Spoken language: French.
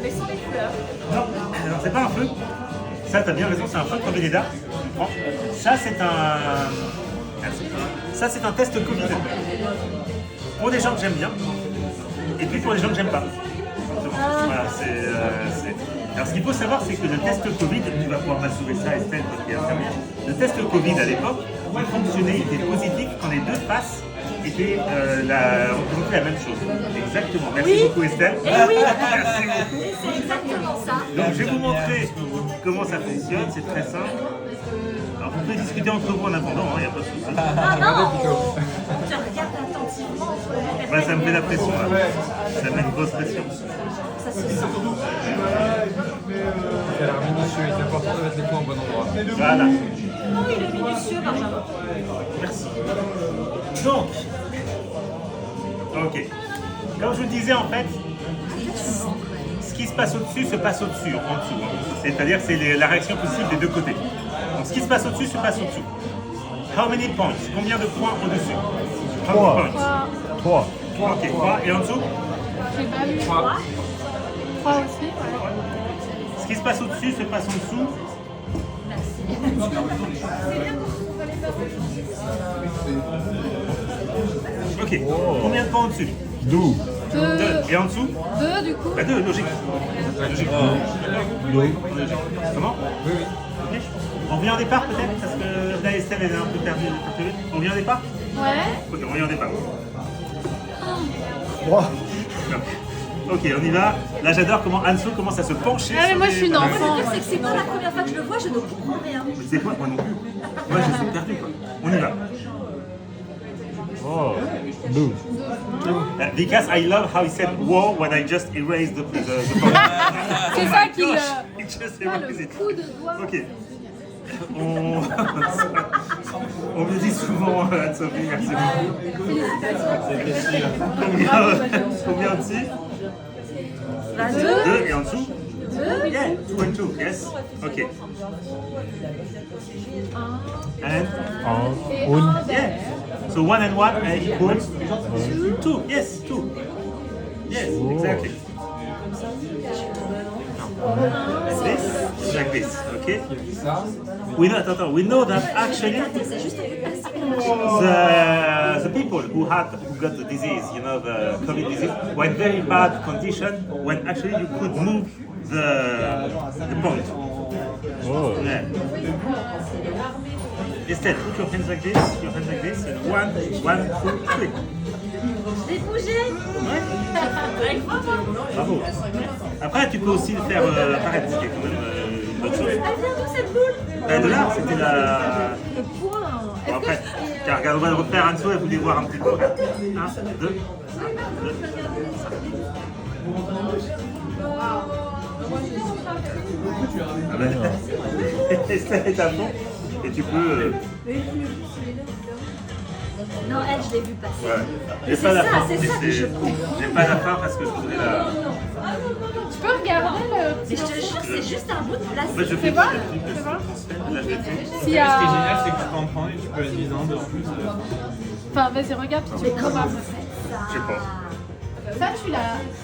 Mais sans les couleurs. Non, alors c'est pas un feu. Ça, t'as bien raison, c'est un feu de Proveneda. Ça, c'est un... Ça, c'est un test Covid. Pour des gens que j'aime bien, et puis pour les gens que j'aime pas. Voilà, alors ce qu'il faut savoir, c'est que le test Covid, tu vas pouvoir m'assouver ça, Estelle, parce qu'il y a très bien. Le test Covid à l'époque, il fonctionnait, il était positif quand les deux faces étaient représentaient la même chose. Exactement. Merci beaucoup, Estelle. Et oui, Merci beaucoup. c'est exactement ça. Donc je vais vous montrer comment ça fonctionne, c'est très simple. Alors vous pouvez discuter entre vous en attendant, il n'y a pas de souci. Ah non, je regarde attentivement. Bah, ça me fait la pression là. Ça met une grosse pression. Ça se sent. Alors, minutieux, il est important de mettre les points au bon endroit. Voilà. Non, il est minutieux, Benjamin. Merci. Donc, ok. Comme je vous le disais en fait, ce qui se passe au-dessus se passe au-dessus, en dessous. C'est-à-dire c'est la réaction possible des deux côtés. Donc ce qui se passe au-dessus se passe au-dessous. How many points? Combien de points au-dessus? 3. 3. Ok, 3. Et en dessous? J'ai pas vu. 3. 3 aussi. Ce qui se passe au-dessus se passe en dessous. Ok. Combien de points au-dessus? 12. 2. 2. Et en dessous? 2 du coup. Bah 2, logique. Logique. Comment? Oui, oui. Ok. On revient au départ peut-être? Parce que là Estelle elle est un peu perdue. On revient au départ? Ouais. Ok, on revient au départ. 3. Ok, on y va. Là j'adore comment Anso commence à se pencher. Ah mais sur moi les- je suis une Moi, enfant. le pire, c'est que c'est pas la première fois que je le vois, je ne comprends rien. Mais c'est quoi? Moi non plus. Moi je suis perdu quoi. On y va. Oh. 12. Because I love how he said wow when I just erased the point. C'est ça qui le. He just Ça, erased le it. coup de doigt. Ok. On... on me dit souvent, Anne-Sophie, merci beaucoup. Combien dessus? 2 et en dessous? 2? Yeah, 2 and 2, yes. Ok. And? 1. Yeah. So 1 and 1 equals 2. Yes, 2. Yes, exactly. This, like this, okay? Ça, We know that actually C'est juste un peu the people who got the disease, you know, the COVID disease, were in very bad condition when actually you could move the point. Oh. Yeah. Instead, put your hands like this, and 1, 2, 3. Je l'ai bougé. Ouais. Avec moi. Bravo. Après, tu peux aussi le faire apparaître, ce qui est quand même une bonne chose. Elle vient d'où cette boule? Ben, de là, c'était la... Le point. Bon, après, car, regarde, on va le refaire Anso, elle voulait voir un petit peu. 1, 2, 2. Ah ben, Estelle est à fond, et tu peux... Non, elle, je l'ai vu passer. ouais. J'ai C'est pas la ça, fin, c'est ça que je comprends. j'ai pas la fin parce que je voudrais la... Tu peux regarder le Mais petit je te jure, c'est juste un bout de En fait, je plastique. fais voir, pas le truc de fais voir. Là, je l'ai fait. S'il y ce qui est a. génial, c'est que tu peux en prendre et tu peux le viser en deux en plus. Enfin, vas-y, regarde, tu Mais vois comment pas. vous faites ça? Je sais pas. Ça, tu l'as.